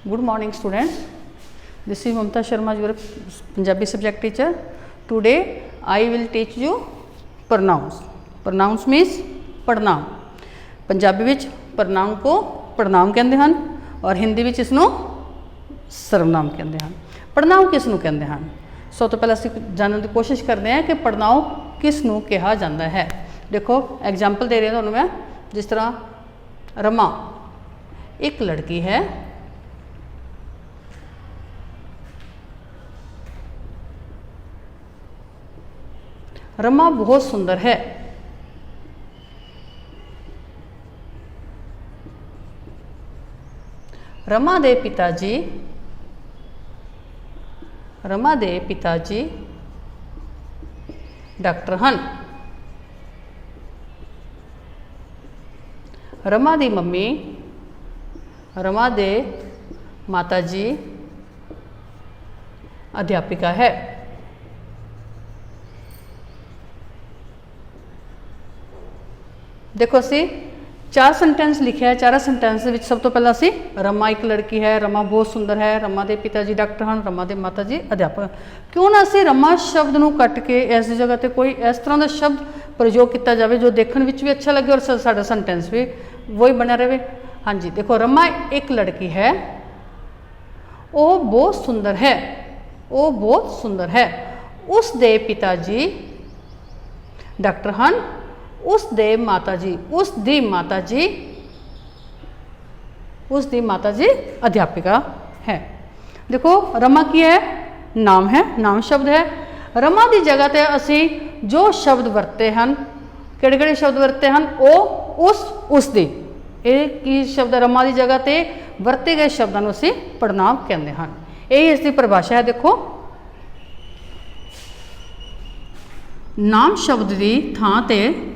Good morning students. This is Mamta Sharma, your Punjabi subject teacher. Today I will teach you pronouns. Pronouns means पड़नाम. Punjabi विच पड़नाम को पड़नाम कहते हैं और हिंदी विच इसनों सर्वनाम कहते हैं. पड़नाम किसनों कहते हैं? सब तो पहले असीं जानने की कोशिश करते हैं कि पड़नाम किसनों कहा जाता है. देखो एग्जाम्पल दे रही हूँ तुहानूं मैं. जिस तरह रमा एक लड़की है, रमा बहुत सुंदर है. रमा दे पिताजी डॉक्टर हन. रमा दी मम्मी, रमा दे माताजी अध्यापिका है. देखो असी 4 सेंटेंस लिखे है. 4 सेंटेंस विच सब तो पहला असी रमा एक लड़की है, रमा बहुत सुंदर है, रमा दे पिताजी डॉक्टर हैं, रमा दे माताजी अध्यापक. क्यों ना असी रमा शब्द नूं कट के इस जगह पर कोई इस तरह का शब्द प्रयोग किया जाए जो देखने विच भी अच्छा लगे और साडा सेंटेंस भी वही बना रहे. हाँ जी, देखो रमा एक लड़की है, वो बहुत सुंदर है, वो बहुत सुंदर है. उस दे पिताजी डॉक्टर हैं, उस दी माताजी अध्यापिका है. देखो रमा की है, नाम है, नाम शब्द है. रमा की जगह ते असी जो शब्द वरते हैं, किहड़े शब्द वरते हैं? ओ, उस दी. एक की शब्द रमा की जगह ते वरते गए शब्दों को असी पड़नाम कहते हैं. यही इसकी परिभाषा है. देखो नाम शब्द की थां ते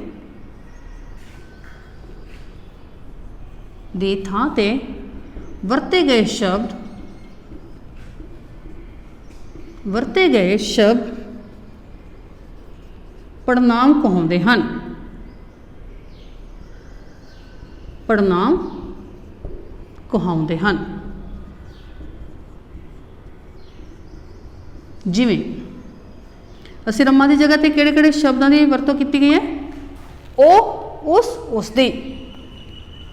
वरते गए शब्द पड़नाम कहते हैं. पड़नाम कहते हैं. जिवें असी रमा की जगह पर किहड़े शब्दों की वरतों की गई है? ओ, उस दी.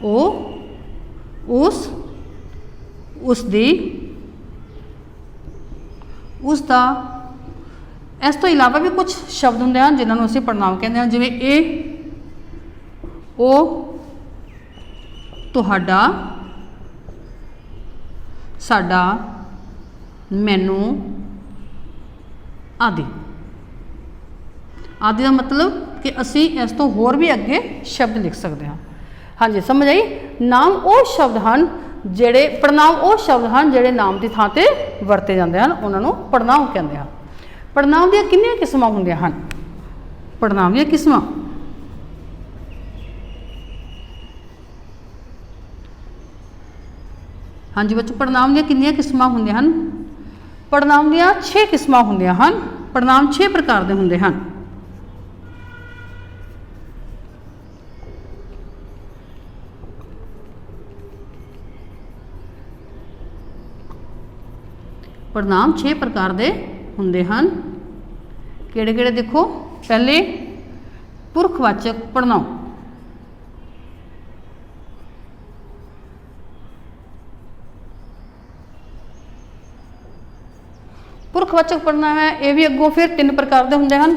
ओ, उसदी, उसदा. इस तो इलावा भी कुछ शब्द होंगे हैं जिन्होंने असी पड़नाम कहते हैं. जिवें ए, ओ, तुहाडा, साडा, मैनू आदि. आदि का मतलब कि असी इस तो होर भी अगे शब्द लिख सकते हैं. हाँ जी, समझ आई. नाम वो शब्द हैं जेड़े पड़नाम वो शब्द हैं जेड़े नाम की थां ते वरते जाते हैं, उन्होंने पड़नाम कहते हैं. पड़नाम दी कितनी किस्मां होंदियां हैं? पड़नाम दी किस्मां हाँ जी बच्चों, पड़नाम दी कितनी किस्मां होंदियां हैं? पड़नाम दी 6 किस्मां होंदियां हैं. पड़नाम 6 प्रकार के होंदे हैं. पड़नाम 6 प्रकार के होंदे हैं. किहड़े-किहड़े देखो. पहले पुरखवाचक पड़नाम. पुरखवाचक पड़नाम है, ये भी अगों फिर 3 प्रकार के होंदे हैं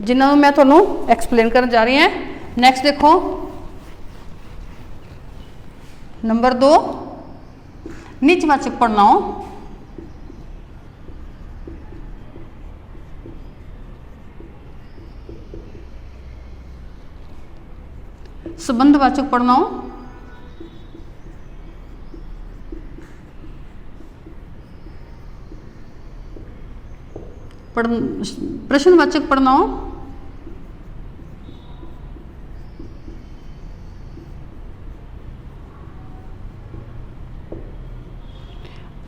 जिन्होंने मैं तुहानूं एक्सप्लेन करन जा रही हैं. नैक्सट देखो नंबर 2 निजवाचक पड़नाम. संबंधवाचक पड़नाम. प्रश्नवाचक पड़नाम.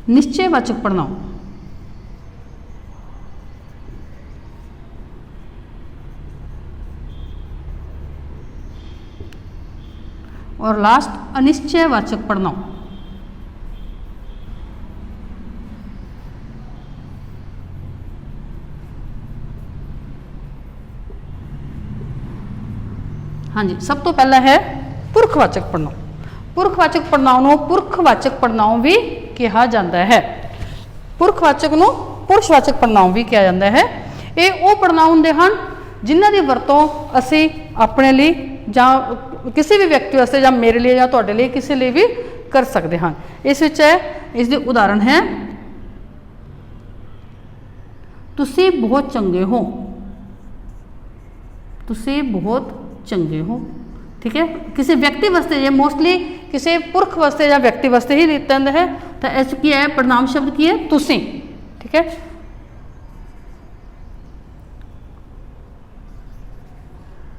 निश्चयवाचक पड़नाम. और लास्ट अनिश्चयवाचक पड़नाम. हाँ जी, सब तो पहला है पुरखवाचक पढ़नाउं। पुरखवाचक पढ़नाउं नूं पुरखवाचक पढ़नाउं भी कहा जाता है। पुरखवाचक नूं पुरुषवाचक पढ़नाउं भी कहा जाता है। ये वो पढ़नाउं हुंदे हन जिन्हां दी वरतों असीं अपने लिए जां किसी भी व्यक्ति वास्ते जां मेरे लिए जां तुहाडे लिए किसी लिए भी कर सकते हैं। इस विच है, इसदी उदाहरण है तुसीं बहुत चंगे हो, तुसीं बहुत चंगे हो। ठीक है, किसी व्यक्ति वास्ते ये मोस्टली किसी पुरख वास्ते या व्यक्ति वास्ते ही लिखता है। तो इस की है पढ़नाम शब्द की है तुसीं। ठीक है,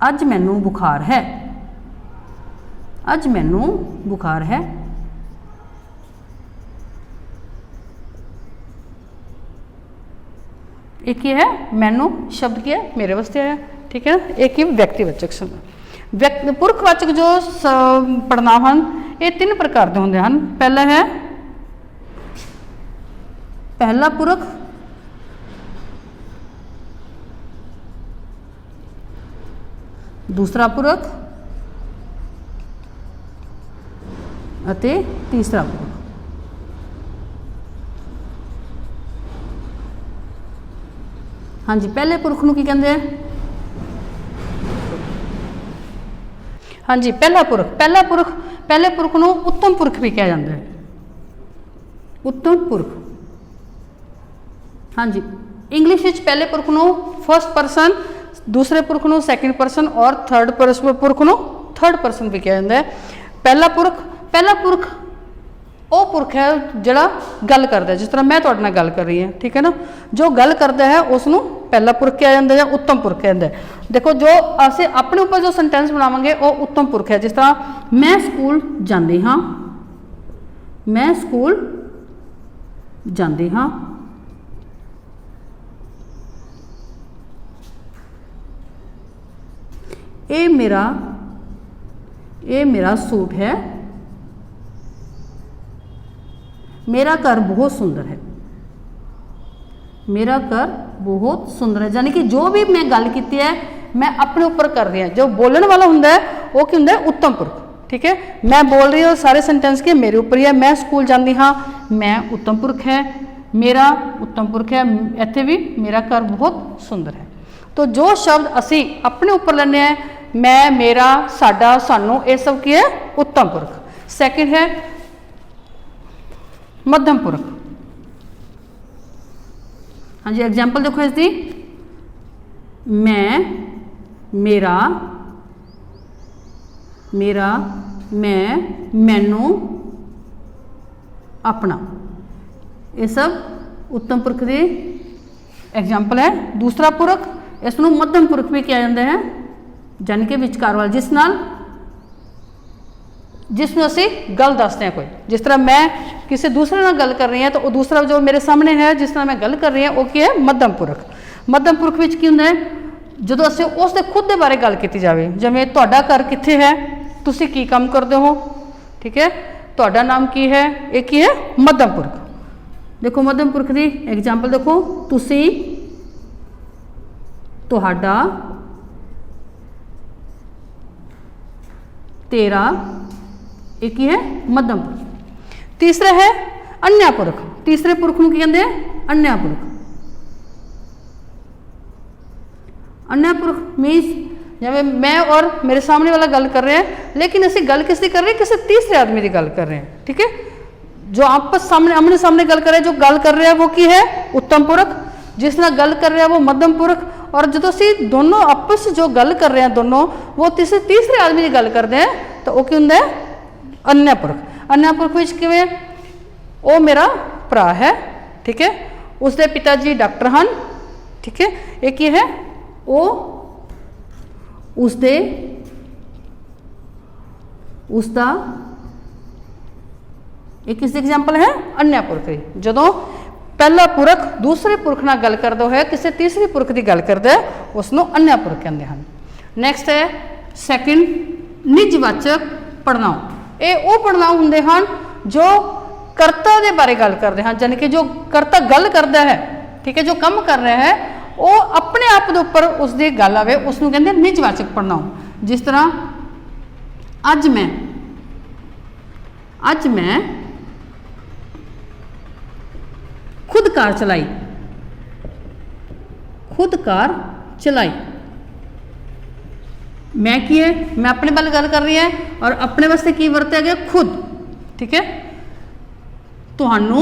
अज मैनू बुखार है, अज मैनू बुखार है। एक ये है मैनू शब्द की है मेरे वास्ते आया। ठीक है, एक ही व्यक्तिवाचक शब्द। पुरखवाचक जो पढ़नाम हैं ये 3 प्रकार के होंगे हैं। पहला है पहला पुरख, दूसरा पुरख अते तीसरा पुरख। हाँ जी, पहले पुरख नूं की कहते हैं? हाँ जी, पहला पुरख, पहले पुरख नूं उत्तम पुरख भी कहा जाता है। उत्तम पुरख, हाँ जी, इंग्लिश विच पहले पुरख नूं फर्स्ट पर्सन, दूसरे पुरख नूं सैकेंड पर्सन और थर्ड पुरख नूं थर्ड पर्सन भी कहा जाता है। पहला पुरख वो पुरख है जिहड़ा गल करता है, जिस तरह मैं तुहाडे नाल गल कर रही हूँ। ठीक है ना, जो गल करता है उसनूं पहला पुरख कहा जाता है या उत्तम पुरख कहा जाता है। देखो, जो असीं अपने ऊपर जो सेंटेंस बनावांगे वो उत्तम पुरख है। जिस तरह मैं स्कूल जांदी हाँ, मैं स्कूल जांदी हाँ। ये मेरा सूट है, मेरा घर बहुत सुंदर है, मेरा घर बहुत सुंदर है। यानी कि जो भी मैं गल की है मैं अपने ऊपर कर रही हूँ। जो बोलने वाला होंगे वो क्या होंगे? उत्तम पुरख। ठीक है, मैं बोल रही हूँ सारे सेंटेंस के मेरे ऊपर ही है। मैं स्कूल जाती हाँ, मैं उत्तम पुरख है, मेरा उत्तम पुरख है, इत्थे भी मेरा घर बहुत सुंदर है। तो जो शब्द असी अपने ऊपर लेने हैं, मैं, मेरा, साडा, सानू, ये सब की है उत्तम पुरख। सैकेंड है मध्यम पुरख। हाँ जी, एग्जाम्पल देखो इसकी, मैं, मेरा, मैं, मैनू, अपना, ये सब उत्तम पुरख की एग्जाम्पल है। दूसरा पुरख, इसनों मध्यम पुरख भी कहा जाता है, यानी कि विचकार वाला, जिसनों असी गल दसते हैं। कोई जिस तरह मैं किसी दूसरे नाल गल कर रही हैं तो वो दूसरा जो मेरे सामने है जिस तरह मैं गल कर रही हूँ वो क्या है? मध्यम पुरख। मध्यम पुरख विच की हुंदा है जो असी उसके खुद के बारे गल की जाए, जिवें तुहाडा घर कित्थे है, तुसी की काम करते हो, ठीक है, तुहाडा नाम की है, ये की है? मध्यम पुरख। देखो मध्यम पुरख की एग्जाम्पल देखो, तुसी, तुहाडा, तेरा, एक ही है मध्यम पुरख। तीसरा है अन्य पुरख। तीसरे पुरख को कहते हैं अन्य पुरख। अन्य पुरख मीन्स जब मैं और मेरे सामने वाला गल कर रहे हैं, लेकिन असी गल किसकी कर रहे हैं? किसी तीसरे आदमी की गल कर रहे हैं। ठीक है, जो आपस सामने आमने सामने गल कर रहे हैं, जो गल कर रहे हैं वो की है? उत्तम पुरख। जिस तरह गल कर रहे हैं वो मध्यम पुरख। और जो असी दोनों आपस जो गल कर रहे हैं दोनों वो तीसरे आदमी की गल करते हैं तो वो की होंगे? अन्य पुरख। अन्य पुरख विच किवें? वो मेरा भरा है, ठीक है, उसके पिता जी डॉक्टर हैं, ठीक है, एक ही है वो उसका एक किस एग्जाम्पल है? अन्य पुरख की। जदों पहला पुरख दूसरे पुरख नाल गल करदा है, किसी तीसरे पुरख की गल करदा है, उसनों अन्य पुरख कहते हैं। नैक्सट है सैकेंड निजवाचक पढ़नाउं। ये वो पढ़नाउं हुंदे हन जो कर्ता के बारे गल करते हैं, यानी कि जो कर्ता गल करता है, ठीक है, जो काम कर रहा है वो अपने आप के उपर उसकी गल आवे, उसनों कहते हैं निजवाचक पढ़नाउं। जिस तरह अज मैं खुद कार चलाई, खुद कार चलाई। मैं की है, मैं अपने बारे गल कर रही है और अपने वास्ते की वरत्या गया खुद। ठीक है, ਤੁਹਾਨੂੰ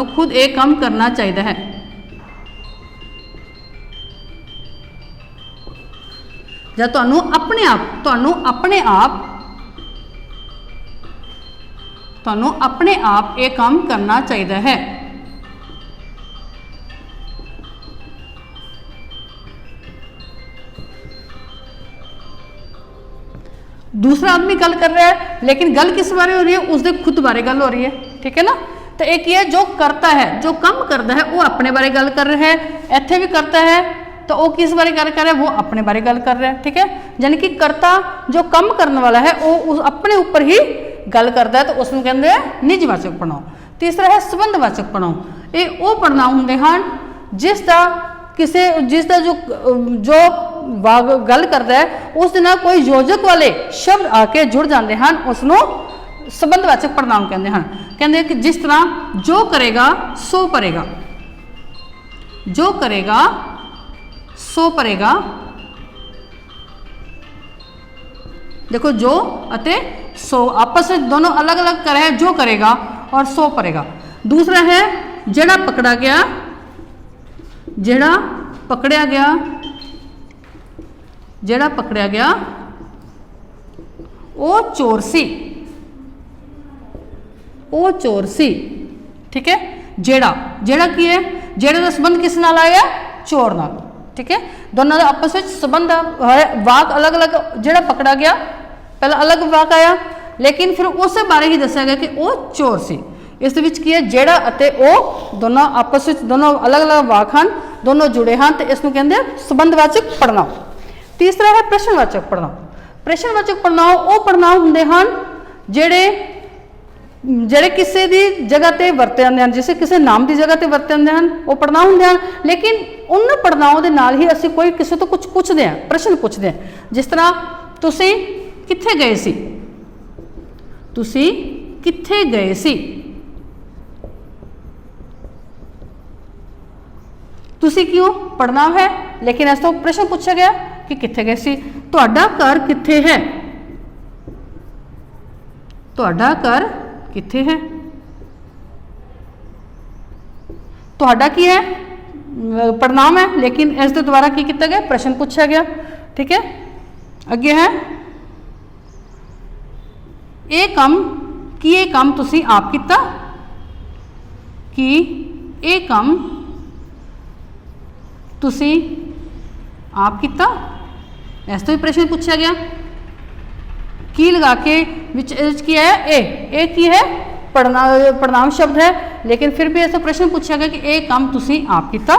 खुद एक काम करना चाहिए है। ਜਾਂ ਤੁਹਾਨੂੰ ਆਪਣੇ ਆਪ ਇਹ ਕੰਮ करना चाहिए है। दूसरा आदमी गल कर रहा है, लेकिन गल किस बारे हो रही है, उसके खुद बारे गल हो रही है। ठीक है ना, तो एक ये जो करता है, जो काम करता है, वो अपने बारे गल कर रहा है। इत्थे भी करता है तो वो किस बारे गल कर रहा है, वो अपने बारे गल कर रहा है। ठीक है, यानी कि कर्ता जो काम करने वाला है वो अपने ऊपर ही गल करता है, तो उसमें कहते हैं निजवाचक पढ़नाव। तीसरा है संबंधवाचक पढ़नाव। ये वो पढ़नाव होंगे हैं जिसका जो गल करता है उस दिन कोई योजक वाले शब्द आके जुड़ जाते हैं, उसनों संबंधवाचक पढ़नाव कहते हैं। कहते कि जिस तरह जो करेगा सो परेगा, जो करेगा सो परेगा। देखो जो अते सो आपस में दोनों अलग अलग कर है, जो करेगा और सो परेगा। दूसरा है जेड़ा पकड़ा गया, जेड़ा पकड़ा गया, जेड़ा पकड़ा गया वो चोर सी, वो चोर सी। ठीक है, जेड़ा जेड़ा की है, जेड़े का संबंध किस नाल आया, चोर नाल। ठीक है, दोनों का आपस में संबंध है, वाक अलग अलग। जेड़ा पकड़ा गया पहला अलग वाक आया, लेकिन फिर उस बारे ही दसा गया कि वो चोर सी। इस विच की है जेड़ा अते ओ दोनों आपस में दोनों अलग अलग वाक हैं, दोनों जुड़े हैं, तो इसनूं कहंदे संबंधवाचक पढ़नाव। तीसरा है प्रश्नवाचक पढ़नाव। प्रश्नवाचक पढ़नाव वो पढ़नाव हुंदे हैं ਜਿਹੜੇ ਕਿਸੇ ਦੀ ਜਗ੍ਹਾ ਤੇ ਵਰਤੇ ਜਾਂਦੇ ਹਨ, ਜਿਵੇਂ ਕਿਸੇ ਨਾਮ ਦੀ ਜਗ੍ਹਾ ਤੇ ਵਰਤੇ ਜਾਂਦੇ ਹਨ, ਉਹ ਪੜਨਾਂਵ ਹੁੰਦੇ ਹਨ। ਲੇਕਿਨ ਉਹਨਾਂ ਪੜਨਾਂਵ ਦੇ ਨਾਲ ਹੀ ਅਸੀਂ ਕੋਈ ਕਿਸੇ ਤੋਂ ਕੁਝ ਪੁੱਛਦੇ ਹਾਂ, ਪ੍ਰਸ਼ਨ ਪੁੱਛਦੇ ਹਾਂ। ਜਿਸ ਤਰ੍ਹਾਂ ਤੁਸੀਂ ਕਿੱਥੇ ਗਏ ਸੀ, ਤੁਸੀਂ ਕਿੱਥੇ ਗਏ ਸੀ, ਤੁਸੀਂ ਕਿਉਂ ਪੜਨਾਂਵ ਹੈ, ਲੇਕਿन ਇਸ ਤੋਂ ਪ੍ਰਸ਼ਨ ਪੁੱਛਿਆ ਗਿਆ ਕਿ ਕਿੱਥੇ ਗਏ ਸੀ। ਤੁਹਾਡਾ ਘਰ ਕਿੱਥੇ ਹੈ, ਤੁਹਾਡਾ ਘਰ किथे है, तुहाडा की है पढ़नाम है, लेकिन इस दे द्वारा की किया गया, प्रश्न पूछा गया। ठीक है, अगे है ये काम की, ये काम तुसी आप किया, कि ये काम तुसी आप किया, इस तो भी प्रश्न पूछा गया। की लगा के विच की है ए की है पढ़नाम शब्द है, लेकिन फिर भी ऐसा प्रश्न पूछा गया कि ये काम तुसी आप किया,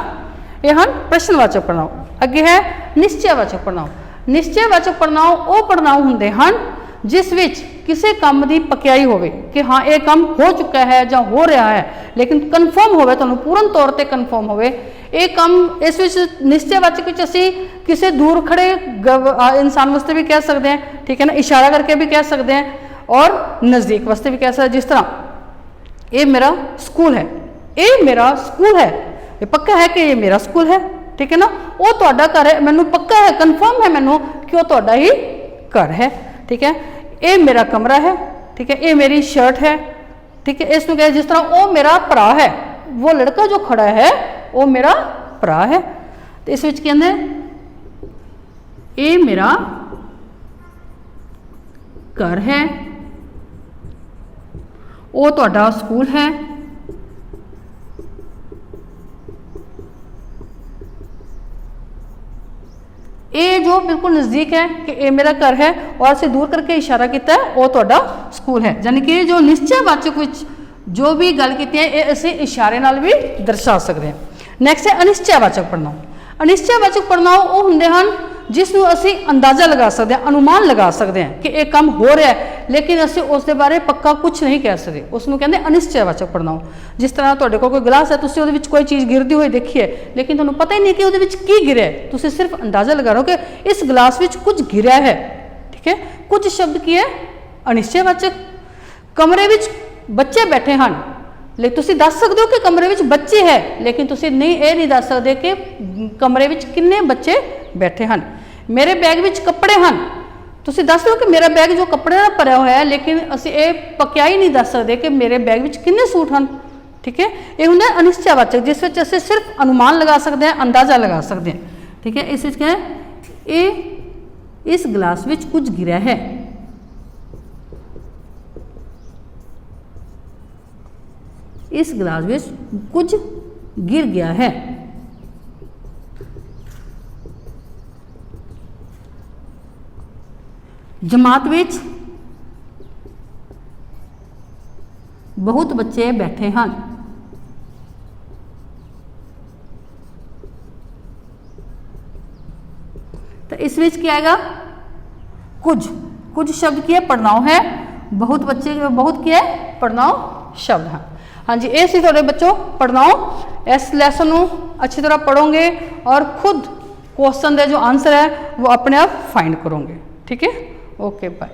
ये हैं प्रश्नवाचक पढ़नाव। अगे है निश्चयवाचक पढ़नाव। निश्चयवाचक पढ़नाव वो पढ़नाव होंगे हैं जिस विच किसी काम की पक्याई होवे कि हाँ ये काम हो चुका है या हो रहा है, लेकिन कन्फर्म होवे, तुहानूं पूर्ण तौर पर कन्फर्म होवे ये काम। इस विच निश्चयवाचक विच असीं किसी दूर खड़े इंसान वास्ते भी कह सकते हैं, ठीक है ना, इशारा करके भी कह सकते हैं, और नज़दीक वास्ते भी कह सकते हैं। जिस तरह ये मेरा स्कूल है, ये मेरा स्कूल है, ये पक्का है कि ये मेरा स्कूल है। ठीक है ना, वो तुहाडा घर है, मैनूं पक्का है, कन्फर्म है मैनूं कि वो तुहाडा ही घर है। ठीक है, ये मेरा कमरा है, ठीक है, ये मेरी शर्ट है। ठीक है, इसमें कह जिस तरह वो मेरा भरा है, वो लड़का जो खड़ा है वो मेरा भरा है। तो इस विच कहंदे ये मेरा घर है, वो तुहाडा स्कूल है। ये जो बिल्कुल नज़दीक है कि ये मेरा घर है, और से दूर करके इशारा किया है वो तुहाडा स्कूल है। यानी कि जो निश्चयवाचक विच जो भी गल की है ये असीं इशारे नाल भी दर्शा सकते हैं। नैक्सट है अनिश्चयवाचक पढ़नाव। अनिश्चयवाचक पढ़नाव वो होंदे हैं ਜਿਸ ਨੂੰ ਅਸੀਂ ਅੰਦਾਜ਼ਾ ਲਗਾ ਸਕਦੇ ਹਾਂ, ਅਨੁਮਾਨ ਲਗਾ ਸਕਦੇ ਹਾਂ ਕਿ ਇਹ ਕੰਮ ਹੋ ਰਿਹਾ ਹੈ, ਲੇਕਿਨ ਅਸੀਂ ਉਸ ਦੇ ਬਾਰੇ ਪੱਕਾ ਕੁਝ ਨਹੀਂ ਕਹਿ ਸਕਦੇ। ਉਸ ਨੂੰ ਕਹਿੰਦੇ ਅਨਿਸ਼ਚੈਵਾਚਕ ਪੜ੍ਹਨਾਂਵ। ਜਿਸ ਤਰ੍ਹਾਂ ਤੁਹਾਡੇ ਕੋਲ ਕੋਈ ਗਲਾਸ ਹੈ, ਤੁਸੀਂ ਉਹਦੇ ਵਿੱਚ ਕੋਈ ਚੀਜ਼ ਗਿਰਦੀ ਹੋਈ ਦੇਖੀ ਹੈ, ਲੇਕਿਨ ਤੁਹਾਨੂੰ ਪਤਾ ਹੀ ਨਹੀਂ ਕਿ ਉਹਦੇ ਵਿੱਚ ਕੀ ਗਿਰਿਆ ਹੈ, ਤੁਸੀਂ ਸਿਰਫ ਅੰਦਾਜ਼ਾ ਲਗਾ ਰਹੇ ਹੋ ਕਿ ਇਸ ਗਲਾਸ ਵਿੱਚ ਕੁਝ ਗਿਰਿਆ ਹੈ। ਠੀਕ ਹੈ, ਕੁਝ ਸ਼ਬਦ ਕੀ ਹੈ, ਅਨਿਸ਼ਚੈਵਾਚਕ। ਕਮਰੇ ਵਿੱਚ ਬੱਚੇ ਬੈਠੇ ਹਨ, ਲੇਕਿਨ ਤੁਸੀਂ ਦੱਸ ਸਕਦੇ ਹੋ ਕਿ ਕਮਰੇ ਵਿੱਚ ਬੱਚੇ ਹੈ, ਲੇਕਿਨ ਤੁਸੀਂ ਇਹ ਨਹੀਂ ਦੱਸ ਸਕਦੇ ਕਿ ਕਮਰੇ ਵਿੱਚ ਕਿੰਨੇ ਬੱਚੇ ਬੈਠੇ ਹਨ। ਮੇਰੇ ਬੈਗ ਵਿੱਚ ਕੱਪੜੇ ਹਨ, ਤੁਸੀਂ ਦੱਸ ਦਿਓ ਕਿ ਮੇਰਾ ਬੈਗ ਜੋ ਕੱਪੜੇ ਨਾਲ ਭਰਿਆ ਹੋਇਆ ਹੈ, ਲੇਕਿਨ ਅਸੀਂ ਇਹ ਪੱਕਿਆਈ ਨਹੀਂ ਦੱਸ ਸਕਦੇ ਕਿ ਮੇਰੇ ਬੈਗ ਵਿੱਚ ਕਿੰਨੇ ਸੂਟ ਹਨ। ਠੀਕ ਹੈ, ਇਹ ਹੁੰਦਾ ਅਨਿਸ਼ਚੈਵਾਚਕ, ਜਿਸ ਵਿੱਚ ਅਸੀਂ ਸਿਰਫ ਅਨੁਮਾਨ ਲਗਾ ਸਕਦੇ ਹਾਂ, ਅੰਦਾਜ਼ਾ ਲਗਾ ਸਕਦੇ ਹਾਂ। ਠੀਕ ਹੈ, ਇਸ ਵਿੱਚ ਕੀ ਹੈ, ਇਹ ਇਸ ਗਲਾਸ ਵਿੱਚ ਕੁਝ ਗਿਰਿਆ ਹੈ। ਇਸ ਗਲਾਸ ਵਿੱਚ ਕੁਝ ਗਿਰ ਗਿਆ ਹੈ। ਜਮਾਤ ਵਿੱਚ ਬਹੁਤ ਬੱਚੇ ਬੈਠੇ ਹਨ। तो इस विच क्या आएगा, कुछ। कुछ शब्द की है, पढ़नाव है। बहुत बच्चे बहुत क्या है, पढ़नाव शब्द है। हाँ जी, ये सी थोड़े बच्चों पढ़नाव। इस लैसन को अच्छी तरह पढ़ोगे और खुद क्वेश्चन के जो आंसर है वो अपने आप फाइंड करोगे। ठीक है, ओके बाय।